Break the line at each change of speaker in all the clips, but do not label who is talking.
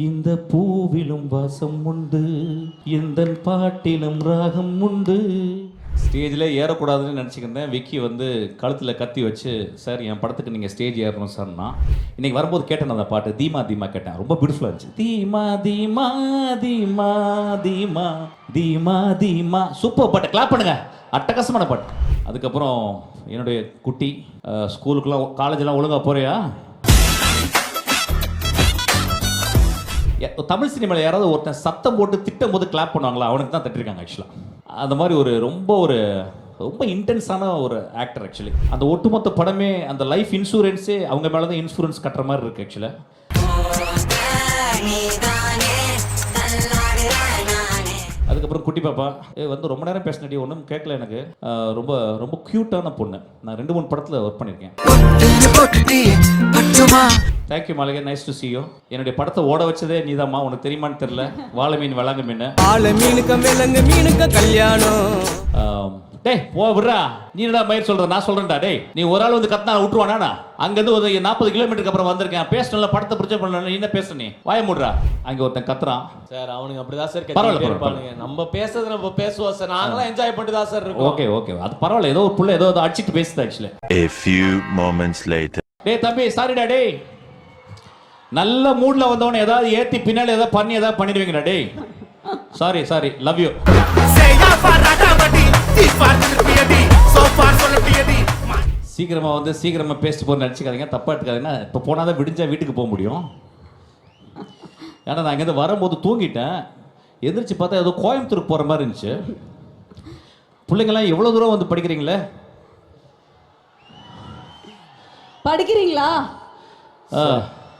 இந்த பூவிலும் வாசம் உண்டு, இந்த பாட்டிலும் ராகம் உண்டு. ஸ்டேஜில் ஏறக்கூடாதுன்னு நினச்சிக்கிருந்தேன். விக்கி வந்து கழுத்தில் கத்தி வச்சு, சார் என் படத்துக்கு நீங்கள் ஸ்டேஜ் ஏறணும் சார்னா. இன்றைக்கி வரும்போது கேட்டேன் அந்த பாட்டு, தீமா தீமா கேட்டேன். ரொம்ப பியூட்டிஃபுல்லாக இருந்துச்சு. தீமா தீமா தீமா தீமா தீமா தீமா. சூப்பர் பாட்டு, கிளாப் பண்ணுங்க. அட்டகாசமான பாட்டு. அதுக்கப்புறம் என்னுடைய குட்டி ஸ்கூலுக்குலாம் காலேஜெலாம் ஒழுங்காக போறியா? தமிழ் சினிமாவில் யாராவது ஒருத்தன் சத்தம் போட்டு திட்டம் போது கிளாப் பண்ணுவாங்களா, அவனுக்கு தான் தட்டிருக்காங்க ஆக்சுவலாக. அந்த மாதிரி ரொம்ப இன்டென்ஸான ஒரு ஆக்டர் ஆக்சுவலி. அந்த ஒட்டுமொத்த படமே அந்த லைஃப் இன்சூரன்ஸே அவங்க மேலே தான் இன்சூரன்ஸ் கட்டுற மாதிரி இருக்குது ஆக்சுவலாக. அதுக்கப்புறம் குட்டி பாப்பா வந்து ரொம்ப நேரம் பேசினடி, ஒன்றும் கேட்கல எனக்கு. ரொம்ப ரொம்ப க்யூட்டான பொண்ணு. நான் 2-3 படத்தில் ஒர்க் பண்ணியிருக்கேன். தேங்க்யூ மாளிகை, நைஸ் டு சி யூ. என்னுடைய படத்தை ஓட வச்சதே நீதாம்மா, உனக்கு தெரியுமான்னு தெரியல. வாழை மீன் விளாங்க மீன் மீனுக்கு கல்யாணம். டேய் போ விட்றா, நீ என்னடா மயிர் சொல்ற, நான் சொல்றேன்டா. டேய் நீ ஒரு ஆள் வந்து கத்தினா விட்டுருவானா? அங்கேருந்து ஒரு 40 கிலோமீட்டருக்கு அப்புறம் வந்திருக்கேன், பேசணும்ல, படத்தை பிடிச்ச பண்ணல, நீ என்ன பேச, நீ வாய மூடுறா. அங்கே ஒருத்தன் கத்துறான்
சார். அவனுக்கு அப்படிதான் சார்
பரவாயில்ல,
நம்ம பேசுறது நம்ம பேசுவோம் சார், நாங்களாம் என்ஜாய் பண்ணிட்டு தான் சார் இருக்கோம்.
ஓகே ஓகே, அது பரவாயில்ல. ஏதோ ஒரு புள்ள ஏதோ அடிச்சிட்டு பேசுது actually.
A few moments later.
டேய் தம்பி சாரிடா. டேய் நல்ல மூட்ல வந்தவன ஏதாவது ஏத்தி பின்னால ஏதாவது பண்ணிடுவீங்கடா. டேய் சாரி சாரி, லவ் யூ. சீக்கிரமா வந்து சீக்கிரமா பேசிட்டு போன்னு நினச்சிக்காதீங்க, தப்பா எடுத்துக்காதீங்கன்னா. இப்போ போனால் தான் விடிஞ்சா வீட்டுக்கு போக முடியும். ஏன்னா நான் இங்கேருந்து வரும்போது தூங்கிட்டேன். எந்திரிச்சு பார்த்தா ஏதோ கோயம்புத்தூருக்கு போகிற மாதிரி இருந்துச்சு. பிள்ளைங்களாம் எவ்வளோ தூரம் வந்து படிக்கிறீங்களே?
படிக்கிறீங்களா?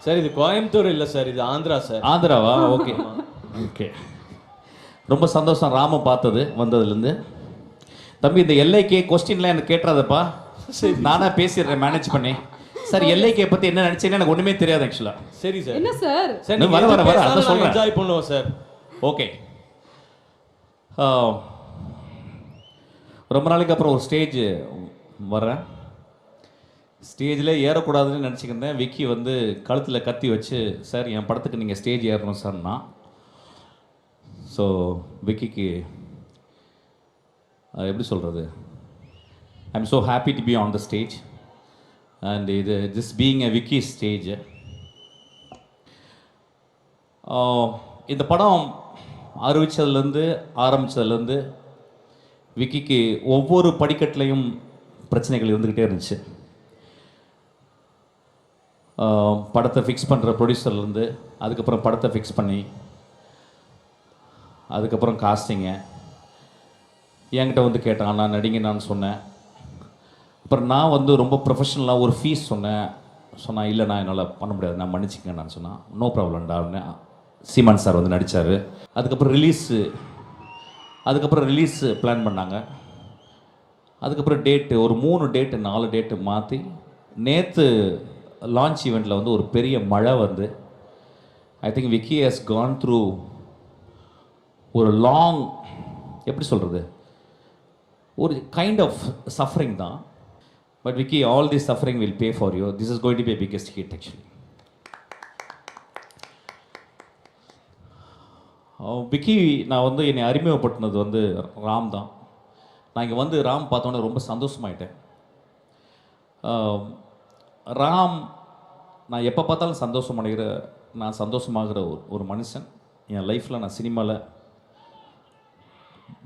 சார் இது கோயம்புத்தூர் இல்லை சார், இது ஆந்திரா சார்.
ஆந்திராவா? ஓகே ஓகே, ரொம்ப சந்தோஷம் ராம பார்த்தது வந்ததுலேருந்து. தம்பி இந்த எல்ஐகே கொஸ்டின்லாம் எனக்கு கேட்டுறாதப்பா, நானா பேசிடுறேன் மேனேஜ் பண்ணி. சார் எல்ஐகே பற்றி என்ன நினச்சேன்னு எனக்கு ஒன்றுமே தெரியாது ஆக்சுவலாக.
சரி சார்.
என்ன சார்?
சரி
வர வர வர அதான் சொல்கிறேன்,
என்ஜாய் பண்ணுவோம் சார்.
ஓகே. ரொம்ப நாளைக்கு அப்புறம் ஒரு ஸ்டேஜ் வர்றேன். ஸ்டேஜில் ஏறக்கூடாதுன்னு நினச்சிக்கிருந்தேன். விக்கி வந்து கழுத்தில் கத்தி வச்சு, சார் என் படத்துக்கு நீங்கள் ஸ்டேஜ் ஏறணும் சார்னா. ஸோ விக்கிக்கு எப்படி சொல்கிறது, I am so happy to be on the stage and இது just being a Vicky stage. இந்த படம் ஆரம்பித்ததுலேருந்து விக்கிக்கு ஒவ்வொரு படிக்கட்டுலையும் பிரச்சனைகள் இருந்துக்கிட்டே இருந்துச்சு. படத்தை ஃபிக்ஸ் பண்ணுற ப்ரொடியூசர்லேருந்து, அதுக்கப்புறம் படத்தை ஃபிக்ஸ் பண்ணி, அதுக்கப்புறம் காஸ்டிங்க என்கிட்ட வந்து கேட்டான், நான் நடிங்க நான் சொன்னேன். அப்புறம் நான் வந்து ரொம்ப ப்ரொஃபஷ்னலாக ஒரு ஃபீஸ் சொன்னேன். இல்லை நான் என்னால் பண்ண முடியாது, நான் மன்னிச்சிக்கங்க நான் சொன்னேன். நோ ப்ராப்ளம்டா அப்படின்னு சீமான் சார் வந்து நடித்தார். அதுக்கப்புறம் ரிலீஸ் பிளான் பண்ணாங்க. அதுக்கப்புறம் டேட்டு ஒரு 3 டேட்டு 4 டேட்டு மாற்றி, நேற்று லான்ச் ஈவெண்ட்டில் வந்து ஒரு பெரிய மழை வந்து, I think Vicky has gone through ஒரு லாங், எப்படி சொல்கிறது, ஒரு கைண்ட் ஆஃப் சஃபரிங் தான். But Vicky, all the suffering will pay for you. This is going to be biggest hit actually. Vicky நான் வந்து என்னை அறிமுகப்படுத்தினது வந்து ராம் தான். நான் இங்கே வந்து ராம் பார்த்தோன்னே ரொம்ப சந்தோஷமாயிட்டேன். ராம் நான் எப்போ பார்த்தாலும் நான் சந்தோஷமாகிற ஒரு மனுஷன். என் லைஃப்பில் நான் சினிமாவில்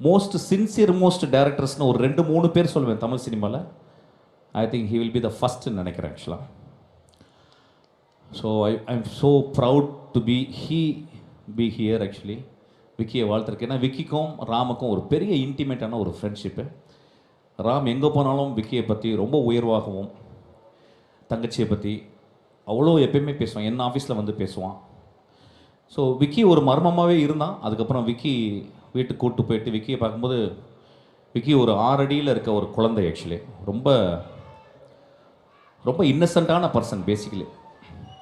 மோஸ்ட் டேரக்டர்ஸ்னு ஒரு 2-3 பேர் சொல்லுவேன் தமிழ் சினிமாவில். I think he will be the ஃபஸ்ட்டுன்னு நினைக்கிறேன் ஆக்சுவலாக. So I am so proud to be here actually. விக்கியை வாழ்த்துருக்கு. ஏன்னா விக்கிக்கும் ராமுக்கும் ஒரு பெரிய இன்டிமேட்டான ஒரு ஃப்ரெண்ட்ஷிப்பு. ராம் எங்கே போனாலும் விக்கியை பற்றி ரொம்ப உயர்வாகவும், தங்கச்சியை பற்றி அவ்வளோ எப்பயுமே பேசுவான். என்ன ஆஃபீஸில் வந்து பேசுவான். ஸோ விக்கி ஒரு மர்மமாகவே இருந்தான். அதுக்கப்புறம் விக்கி வீட்டுக்கு கூப்பிட்டு போயிட்டு விக்கியை பார்க்கும்போது, விக்கி ஒரு 6 அடியில் இருக்க ஒரு குழந்தை ஆக்சுவலி. ரொம்ப ரொம்ப இன்னசென்ட்டான person basically.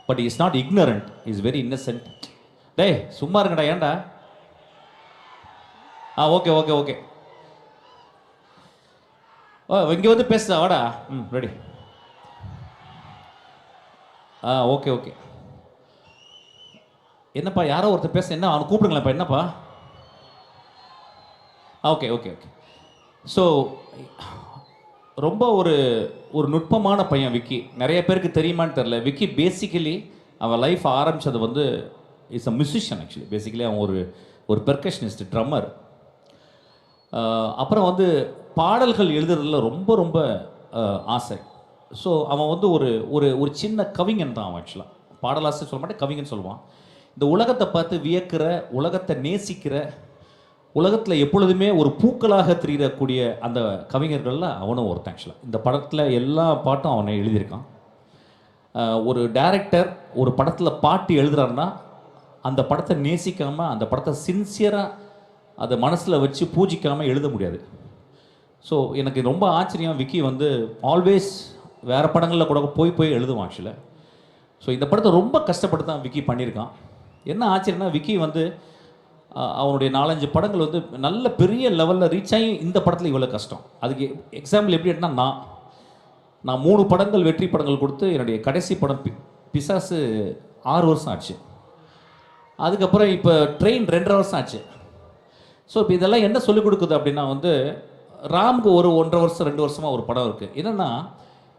But is not ignorant, is very innocent. டேய் சும்மா இருங்கடா, ஏன்டா? ஓகே ஓகே ஓகே, இங்கே வந்து பேசுதா, வாடா. ரெடி. Okay okay. என்னப்பா யாரோ ஒருத்தர் பேச, என்ன அவனை கூப்பிடுங்களேன்ப்பா, என்னப்பா? Okay okay okay. ஸோ ரொம்ப ஒரு ஒரு நுட்பமான பையன் விக்கி. நிறைய பேருக்கு தெரியுமான்னு தெரில. விக்கி பேசிக்கலி அவன் லைஃப் ஆரம்பித்தது வந்து is a musician. Actually basically அவன் ஒரு பெர்கஷனிஸ்ட், ட்ரம்மர். அப்புறம் வந்து பாடல்கள் எழுதுறதுல ரொம்ப ரொம்ப ஆசை. ஸோ அவன் வந்து ஒரு ஒரு ஒரு சின்ன கவிஞன் தான் அவன். ஆக்சுவலாக பாடலாசிரியர் சொல்ல மாட்டேன், கவிஞன் சொல்லுவான். இந்த உலகத்தை பார்த்து வியக்கிற, உலகத்தை நேசிக்கிற, உலகத்தில் எப்பொழுதுமே ஒரு பூக்களாக திரியக்கூடிய அந்த கவிஞர்களில் அவனும் ஒருத்தன். ஆக்சுவலாக இந்த படத்தில் எல்லா பாட்டும் அவனை எழுதியிருக்கான். ஒரு டைரக்டர் ஒரு படத்தில் பாட்டு எழுதுறாருன்னா அந்த படத்தை நேசிக்காமல், அந்த படத்தை சின்சியராக அதை மனசில் வச்சு பூஜிக்காமல் எழுத முடியாது. ஸோ எனக்கு ரொம்ப ஆச்சரியம், விக்கி வந்து ஆல்வேஸ் வேறு படங்களில் கூட போய் எழுதுவான் ஆக்சுவலாக. ஸோ இந்த படத்தை ரொம்ப கஷ்டப்பட்டு தான் விக்கி பண்ணியிருக்கான். என்ன ஆச்சரியம்னா, விக்கி வந்து அவனுடைய 4-5 படங்கள் வந்து நல்ல பெரிய லெவலில் ரீச் ஆகி இந்த படத்தில் இவ்வளோ கஷ்டம். அதுக்கு எக்ஸாம்பிள் எப்படி எடுத்தா, நான் 3 படங்கள் வெற்றி படங்கள் கொடுத்து என்னுடைய கடைசி படம் பிசாசு 6 வருஷம் ஆச்சு. அதுக்கப்புறம் இப்போ ட்ரெயின் 2.5 வருஷம் ஆச்சு. ஸோ இப்போ இதெல்லாம் என்ன சொல்லிக் கொடுக்குது அப்படின்னா வந்து, ராமுக்கு ஒரு 1.5 வருஷம் 2 வருஷமாக ஒரு படம் இருக்குது. என்னென்னா,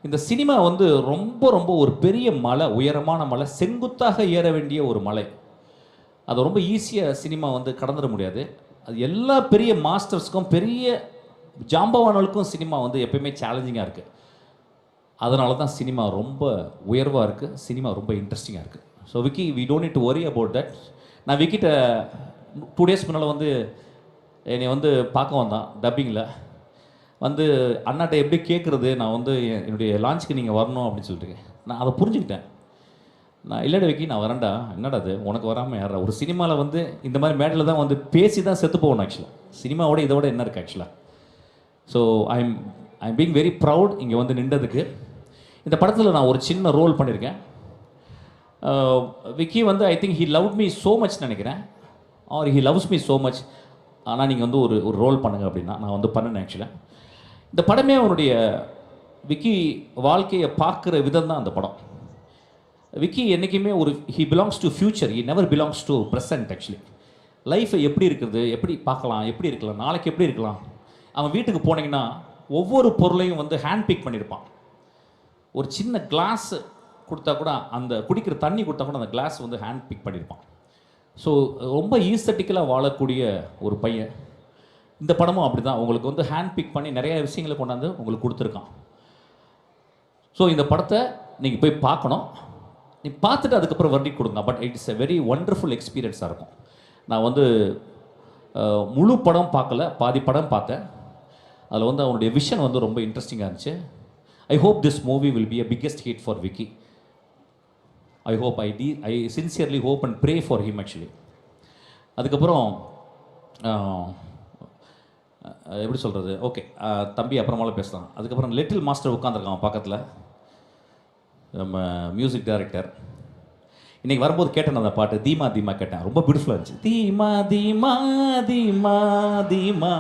இந்த சினிமா வந்து ரொம்ப ரொம்ப ஒரு பெரிய மலை, உயரமான மலை, செங்குத்தாக ஏற வேண்டிய ஒரு மலை. அது ரொம்ப ஈஸியாக சினிமா வந்து கடந்துட முடியாது. அது எல்லா பெரிய மாஸ்டர்ஸ்க்கும், பெரிய ஜாம்பவான்களுக்கும் சினிமா வந்து எப்பயுமே சேலஞ்சிங்காக இருக்குது. அதனால தான் சினிமா ரொம்ப உயர்வாக இருக்குது, சினிமா ரொம்ப இன்ட்ரெஸ்டிங்காக இருக்குது. So Vicky, we don't need to worry about that. நான் விக்கிட்ட 2 டேஸ் முன்னால் வந்து என்னை வந்து பார்க்க வந்தான் டப்பிங்கில். வந்து அண்ணாட்ட எப்படி கேட்குறது, நான் வந்து என்னுடைய லான்ச்சுக்கு நீங்கள் வரணும் அப்படின்னு சொல்லிட்டு நான் அதை புரிஞ்சுக்கிட்டேன். நான் இல்லைடா விக்கி, நான் வரேன்டா. என்னடா அது உனக்கு வராமல் யாரா? ஒரு சினிமாவில் வந்து இந்த மாதிரி மேட்டில் தான் வந்து பேசி தான் செத்து போகணும் ஆக்சுவலாக. சினிமாவோட இதோட என்ன இருக்குது ஆக்சுவலாக. So I'm being very proud இங்கே வந்து நின்றதுக்கு. இந்த படத்தில் நான் ஒரு சின்ன ரோல் பண்ணியிருக்கேன். விக்கி வந்து I think he love me so much நினைக்கிறேன், or he loves me so much. ஆனால் நீங்கள் வந்து ஒரு ரோல் பண்ணுங்க அப்படின்னா நான் வந்து பண்ணினேன் ஆக்சுவலாக. இந்த படமே அவனுடைய விக்கி வாழ்க்கையை பார்க்குற விதம் தான் அந்த படம். விக்கி என்றைக்குமே ஒரு he belongs to future, he never belongs to present. Actually லைஃப்பை எப்படி இருக்குது, எப்படி பார்க்கலாம், எப்படி இருக்கலாம், நாளைக்கு எப்படி இருக்கலாம். அவன் வீட்டுக்கு போனீங்கன்னா ஒவ்வொரு பொருளையும் வந்து ஹேண்ட் பிக் பண்ணியிருப்பான். ஒரு சின்ன கிளாஸ் கொடுத்தா கூட, அந்த குடிக்கிற தண்ணி கொடுத்தா கூட அந்த கிளாஸ் வந்து ஹேண்ட் பிக் பண்ணியிருப்பான். ஸோ ரொம்ப ஈஸ்தட்டிக்கலாக வாழக்கூடிய ஒரு பையன். இந்த படமும் அப்படி தான் உங்களுக்கு வந்து ஹேண்ட் பிக் பண்ணி நிறைய விஷயங்களை கொண்டாந்து உங்களுக்கு கொடுத்துருக்கான். ஸோ இந்த படத்தை நீங்கள் போய் பார்க்கணும். நீ பார்த்துட்டு அதுக்கப்புறம் வர்டி கொடுங்க. But it's a very wonderful எக்ஸ்பீரியன்ஸாக இருக்கும். நான் வந்து முழு படம் பார்க்கல, பாதி படம் பார்த்தேன். அதில் வந்து அவனுடைய விஷன் வந்து ரொம்ப இன்ட்ரெஸ்டிங்காக இருந்துச்சு. I hope this movie will be a biggest hit for Vicky. I hope I sincerely hope and pray for him actually. அதுக்கப்புறம் எப்படி சொல்கிறது, ஓகே தம்பி அப்புறமால பேசலாம். அதுக்கப்புறம் லிட்டில் மாஸ்டர் உட்காந்துருக்கான் பக்கத்தில், நம்ம மியூசிக் டைரக்டர். இன்றைக்கி வரும்போது கேட்டேன் அந்த பாட்டு, தீமா தீமா கேட்டேன். ரொம்ப பியூட்டிஃபுல்லாக இருந்துச்சு. தீமா தீமா தீமா தீமா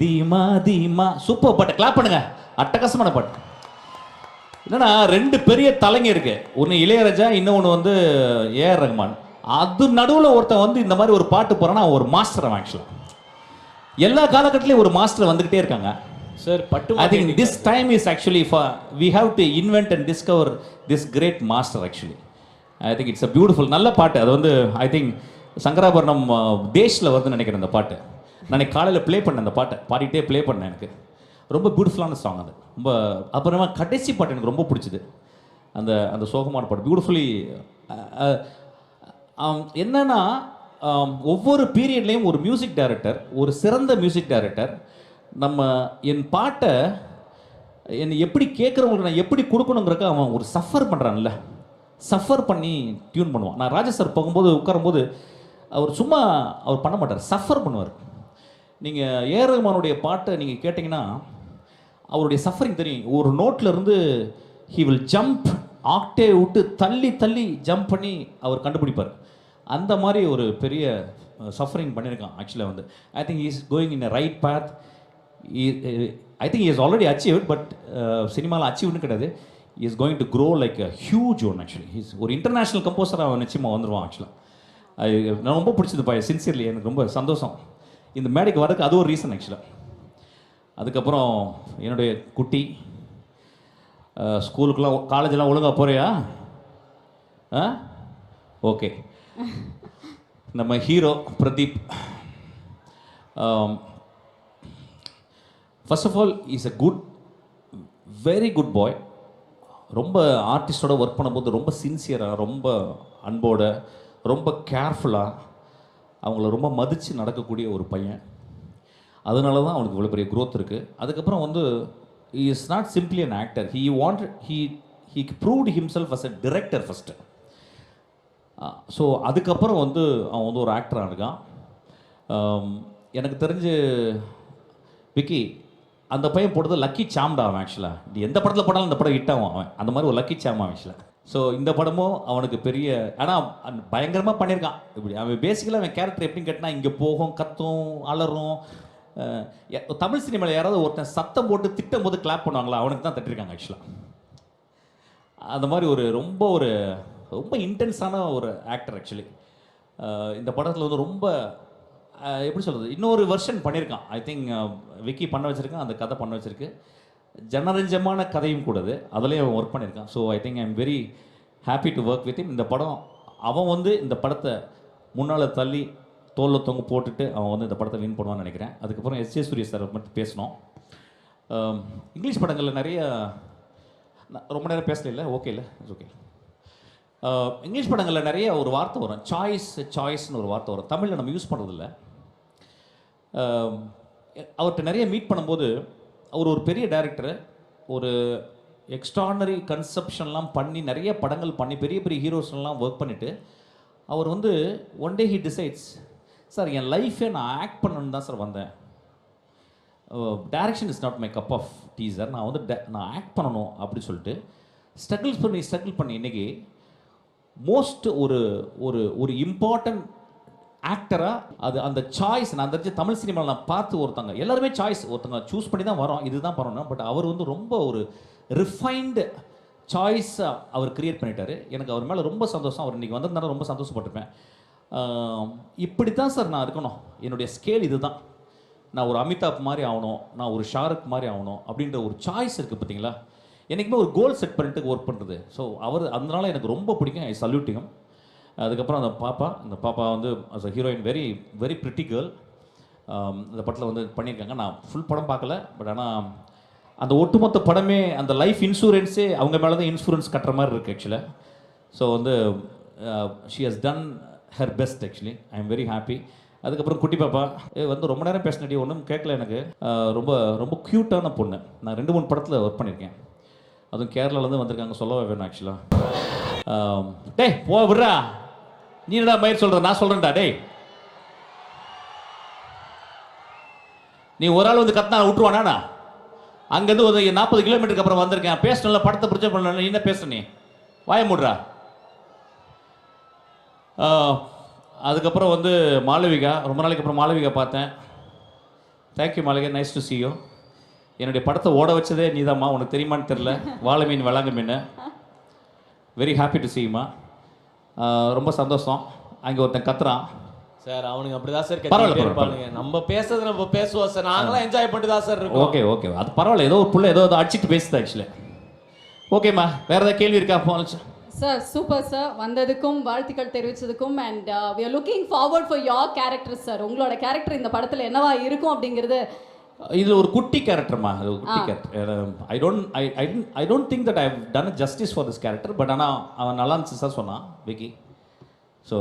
தீமா தீமா. சூப்பர் பாட்டு, கிளாப் பண்ணுங்க. அட்டகாசமான பாட்டு. என்னன்னா 2 பெரிய தலைங்க இருக்கு, ஒன்று இளையராஜா, இன்னொன்று வந்து ஏஆர் ரஹ்மான். அது நடுவில் ஒருத்தன் வந்து இந்த மாதிரி ஒரு பாட்டு போகிறான்னா ஒரு மாஸ்டர் அவன். ஆக்சுவலாக எல்லா காலகட்டத்திலையும் ஒரு மாஸ்டர் வந்துக்கிட்டே இருக்காங்க
sir. But
I think this time is actually for we have to invent and discover this great master. Actually I think it's a beautiful, நல்ல பாட்டு. அது வந்து ஐ திங்க் சங்கராபரணம் தேஷில் வருதுன்னு நினைக்கிறேன் அந்த பாட்டு. நான் காலையில் ப்ளே பண்ணேன் அந்த பாட்டை, பாடிட்டே ப்ளே பண்ணேன். எனக்கு ரொம்ப பியூட்டிஃபுல்லான சாங் அது. ரொம்ப அப்புறமா கடைசி பாட்டு எனக்கு ரொம்ப பிடிச்சிது, அந்த அந்த சோகமான பாட்டு பியூட்டிஃபுல்லி. என்னன்னா ஒவ்வொரு பீரியட்லேயும் ஒரு மியூசிக் டைரக்டர், ஒரு சிறந்த மியூசிக் டைரக்டர் நம்ம என் பாட்டை என்னை எப்படி கேட்குறவங்களுக்கு நான் எப்படி கொடுக்கணுங்கிறக்க அவன் ஒரு சஃபர் பண்ணுறான்ல, சஃபர் பண்ணி டியூன் பண்ணுவான். நான் ராஜா சார் போகும்போது உட்காரும்போது அவர் பண்ண மாட்டார், சஃபர் பண்ணுவார். நீங்கள் ஏஆர் ரஹ்மானுடைய பாட்டை நீங்கள் கேட்டிங்கன்னா அவருடைய சஃபரிங் தெரியும். ஒரு நோட்டில் இருந்து ஹி வில் ஜம்ப், ஆக்டே விட்டு தள்ளி தள்ளி ஜம்ப் பண்ணி அவர் கண்டுபிடிப்பார். அந்த மாதிரி ஒரு பெரிய சஃபரிங் பண்ணியிருக்கான். ஆக்சுவலாக வந்து I think is going in a right path. I think is already achieved, but சினிமாவில் அச்சீவ்னு கிடையாது. Is going to grow like a huge one. Actually is ஒரு இன்டர்நேஷ்னல் கம்போசராக அவன் நிச்சயமாக வந்துடுவான். ஆக்சுவலாக நான் ரொம்ப பிடிச்சது பையன் சின்சியர்லி, எனக்கு ரொம்ப சந்தோஷம் இந்த மேடைக்கு வரதுக்கு. அது ஒரு ரீசன் ஆக்சுவலாக. அதுக்கப்புறம் என்னுடைய குட்டி ஸ்கூலுக்குலாம் காலேஜெலாம் ஒழுங்காக போறியா? Ah okay. நம்ம hero Pradeep, first of all is a good, very good boy. ரொம்ப ஆர்டிஸ்டோட ஒர்க் பண்ணும்போது ரொம்ப சின்சியராக, ரொம்ப அன்போட, ரொம்ப கேர்ஃபுல்லாக, அவங்கள ரொம்ப மதித்து நடக்கக்கூடிய ஒரு பையன். அதனால தான் அவனுக்கு இவ்வளோ பெரிய க்ரோத் இருக்குது. அதுக்கப்புறம் வந்து he is not simply an actor, he proved himself as a director first. So அதுக்கப்புறம் வந்து அவன் வந்து ஒரு ஆக்டராக இருக்கான். எனக்கு தெரிஞ்சு விக்கி அந்த பையன் போட்டது லக்கி சாம்டா அவன் ஆக்சுவலாக. நீ எந்த படத்தில் போட்டாலும் அந்த படம் ஹிட் ஆகும் அவன், அந்த மாதிரி ஒரு லக்கி சாம் ஆக்சுவலாக. ஸோ இந்த படமும் அவனுக்கு பெரிய, ஆனால் பயங்கரமாக பண்ணியிருக்கான். இப்படி அவன் பேசிக்கலாக அவன் கேரக்டர் எப்படின்னு கேட்டால் இங்கே போகும், கத்தும், அலறும். தமிழ் சினிமாவில் யாராவது ஒருத்தன் சத்தம் போட்டு திட்டும் போது கிளாப் பண்ணுவாங்களா, அவனுக்கு தான் தட்டிருக்காங்க ஆக்சுவலாக. அந்த மாதிரி ஒரு ரொம்ப இன்டென்ஸான ஒரு ஆக்டர் ஆக்சுவலி. இந்த படத்தில் வந்து ரொம்ப எப்படி சொல்கிறது, இன்னொரு வெர்ஷன் பண்ணியிருக்கான். ஐ திங்க் விக்கி பண்ண வச்சுருக்கான், அந்த கதை பண்ண வச்சுருக்கு. ஜனரஞ்சமான கதையும் கூடது, அதுலேயும் அவன் ஒர்க் பண்ணியிருக்கான். So I think I am very happy to work with him. இந்த படம் அவன் வந்து இந்த படத்தை முன்னால் தள்ளி தோளில் தொங்க போட்டுட்டு அவன் வந்து இந்த படத்தை வின் பண்ணுவான்னு நினைக்கிறேன். அதுக்கப்புறம் எஸ்.ஜே. சூர்யா சார் மட்டும் பேசணும். இங்கிலீஷ் படங்களில் நிறைய ரொம்ப நேரம் பேசல, இல்லை ஓகே, இல்லை ஓகே. இங்கிலீஷ் படங்களில் நிறைய ஒரு வார்த்தை வரும், சாய்ஸ்னு ஒரு வார்த்தை வரும். தமிழில் நம்ம யூஸ் பண்ணுறதில்ல. அவர்கிட்ட நிறைய மீட் பண்ணும்போது அவர் ஒரு பெரிய டைரக்டர், ஒரு எக்ஸ்ட்ரானரி கன்செப்ஷன்லாம் பண்ணி நிறைய படங்கள் பண்ணி பெரிய பெரிய ஹீரோஸ்லாம் ஒர்க் பண்ணிவிட்டு அவர் வந்து one day he decides, sir என் லைஃபே நான் ஆக்ட் பண்ணணுன்னு தான் சார் வந்தேன். Direction is not my cup of tea sir, நான் வந்து நான் ஆக்ட் பண்ணணும் அப்படி சொல்லிட்டு ஸ்ட்ரகிள் பண்ணி இன்றைக்கி மோஸ்ட் ஒரு இம்பார்ட்டன்ட் ஆக்டராக அது அந்த சாய்ஸ். நான் தெரிஞ்ச தமிழ் சினிமாவில் நான் பார்த்து ஒருத்தங்க எல்லாருமே சாய்ஸ், ஒருத்தங்க சூஸ் பண்ணி தான் வரோம், இதுதான் பண்ணணும். பட் அவர் வந்து ரொம்ப ஒரு ரிஃபைன்டு சாய்ஸாக அவர் கிரியேட் பண்ணிட்டார். எனக்கு அவர் மேலே ரொம்ப சந்தோஷம். அவர் இன்றைக்கி வந்ததுனால ரொம்ப சந்தோஷப்பட்டிருப்பேன். இப்படி தான் சார் நான் இருக்கணும், என்னுடைய ஸ்கேல் இது தான், நான் ஒரு அமிதாப் மாதிரி ஆகணும், நான் ஒரு ஷாருக் மாதிரி ஆகணும் அப்படின்ற ஒரு சாய்ஸ் இருக்குது பார்த்தீங்களா. என்றைக்குமே ஒரு கோல் செட் பண்ணிட்டு ஒர்க் பண்ணுறது. ஸோ அவர் அதனால எனக்கு ரொம்ப பிடிக்கும். I salute him. அதுக்கப்புறம் அந்த பாப்பா வந்து as a heroine very very pretty girl. அந்த படத்தில் வந்து பண்ணியிருக்காங்க. நான் ஃபுல் படம் பார்க்கல, பட் ஆனால் அந்த ஒட்டுமொத்த படமே அந்த லைஃப் இன்சூரன்ஸே அவங்க மேலே தான் இன்சூரன்ஸ் கட்டுற மாதிரி இருக்குது ஆக்சுவலாக. ஸோ வந்து she has done her best actually. I am very happy. அதுக்கப்புறம் குட்டி பாப்பா வந்து ரொம்ப நேரம் பேசினடி ஒன்றும் கேட்கல எனக்கு. ரொம்ப ரொம்ப க்யூட்டான பொண்ணு. நான் 2-3 படத்தில் ஒர்க் பண்ணியிருக்கேன். அதுவும் கேரளாலேருந்து வந்திருக்காங்க, சொல்லவே வேணும் ஆக்சுவலாக. டேய் போ விட்றா, நீ என்னடா மயிர் சொல்கிற, நான் சொல்கிறேன்டா. டேய் நீ ஒரு ஆள் வந்து கத்தினா விட்டுருவானா? அங்கேருந்து ஒரு 40 கிலோமீட்டருக்கு அப்புறம் வந்திருக்கேன், பேசணும்ல, படத்தை பிடிச்ச பண்ணல, நீ என்ன பேசுற, நீ வாய மூடுறா. அதுக்கப்புறம் வந்து மாளவிகா, ரொம்ப நாளைக்கு அப்புறம் மாளவிகா பார்த்தேன். Thank you Malavika, nice to see you. என்னுடைய படத்தை ஓட வச்சதே நீதாம்மா, உனக்கு தெரியுமான்னு தெரில. வாழை மீன் வளாங்க மீன். Very happy to see you மா. ரொம்ப சந்தோஷம். அங்கே ஒருத்தன் கத்துறான்
சார், அவனுங்க அப்படிதான் சார் கத்திட்டே இருப்பானுங்க. நம்ம பேசுறது நம்ம பேசுவோம் சார், நாங்களாம் என்ஜாய் பண்ணிட்டு தான் சார் இருக்கோம்.
ஓகே ஓகே, அது பரவாயில்ல. ஏதோ ஒரு புள்ள ஏதோ அடிச்சுட்டு பேசுது ஆக்சுவலி. ஓகேம்மா, வேறு ஏதாவது கேள்வி இருக்கா?
சார் சூப்பர் சார், வந்ததுக்கும் வாழ்த்துக்கள் தெரிவித்ததுக்கும். And we are looking forward for your character sir. உங்களோட கேரக்டர் இந்த படத்தில் என்னவா இருக்கும் அப்படிங்கிறது.
இது ஒரு குட்டி கேரக்டர்மா, அது ஒரு குட்டி character. I don't think that I have done justice for this character. But ஆனால் அவன் நல்லா இருந்துச்சு சார் சொன்னான் Vicky. So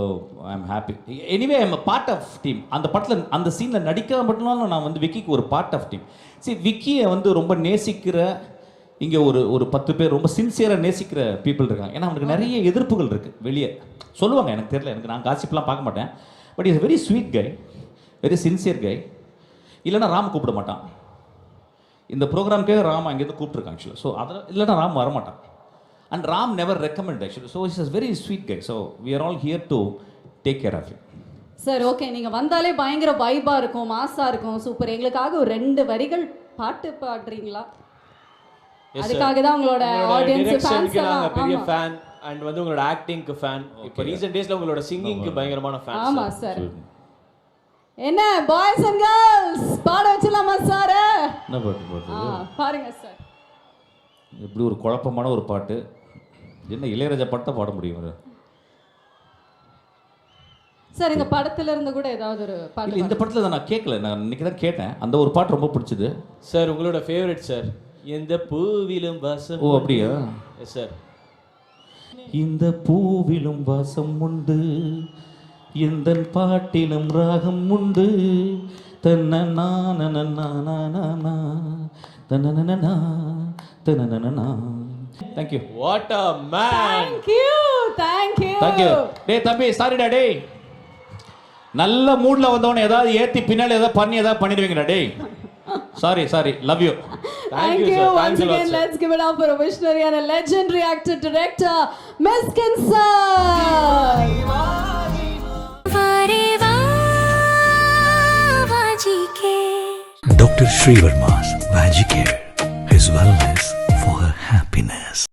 I am happy. Anyway I am a part of team. அந்த படத்தில் அந்த சீனில் நடிக்க மட்டும்னாலும் நான் வந்து விக்கிக்கு ஒரு பார்ட் ஆஃப் டீம். சரி, விக்கியை வந்து ரொம்ப நேசிக்கிற இங்கே ஒரு 10 பேர் ரொம்ப சின்சியராக நேசிக்கிற பீப்புள் இருக்காங்க. ஏன்னா அவனுக்கு நிறைய எதிர்ப்புகள் இருக்குது வெளியே சொல்லுவாங்க. எனக்கு தெரியல, எனக்கு நான் காசிப்லாம் பார்க்க மாட்டேன். But is very sweet guy, very sincere guy. இல்லைனா ராம் கூப்பிட மாட்டான். இந்த ப்ரோக்ராம்க்கே ராம் அங்கேருந்து கூப்பிட்டுருக்காங்க ஆக்சுவலாக. ஸோ அதில் இல்லைனா ராம் வரமாட்டான். And Ram never recommend actually. So is very sweet guy. So we are all here to take care of you
sir. Okay, நீங்கள் வந்தாலே பயங்கர வைபாக இருக்கும், மாஸாக இருக்கும். சூப்பர். எங்களுக்காக ஒரு 2 வரிகள் பாட்டு பாடுறீங்களா? அதுக்காக தான் உங்களோட ஆடியன்ஸ் ஃபேன்ஸ் எல்லாம்
பெரிய ஃபேன். அண்ட் வந்து உங்களோட ஆக்டிங்க்கு ஃபேன். இப்போ ரீசெண்ட் டேஸ்ல உங்களோட சிங்கிங்க்கு பயங்கரமான ஃபேன்.
ஆமா சார். என்ன பாய்ஸ் அண்ட் கேர்ள்ஸ் பாட வச்சலாமா சார்?
என்ன பாட்டு பாடுறது?
பாருங்க சார்.
இப்படி ஒரு குழப்பமான ஒரு பாட்டு. என்ன இளையராஜா பாட்டு தான் பாட முடியும்
சார்? இந்த படத்துல இருந்து கூட ஏதாவது ஒரு
இல்லை,
பாட்டு?
இந்த படத்தில் தான் நான் கேட்கல, நான் இன்னைக்கு தான் கேட்டேன். அந்த ஒரு பாட்டு ரொம்ப பிடிச்சது
சார். உங்களோட ஃபேவரட் சார், எந்த பூவிலும் வாசம்.
ஓ அப்படியா?
Yes sir.
இந்த பூவிலும் வாசம் உண்டு, எந்த பாட்டிலும் ராகம் உண்டு, தன்ன thank you.
What a man.
Thank you. டேய் தம்பி, சாரிடா டேய். நல்ல மூட்ல வந்தவன ஏதாவது ஏத்தி பின்னால ஏதாவது பண்ணிடுவீங்கடா டேய். Sorry, love you.
Thank you. Once again, let's give it up for a visionary and a legendary actor director, Miskin sir.
Dr. Srivarma's Vajicare, his wellness for her happiness.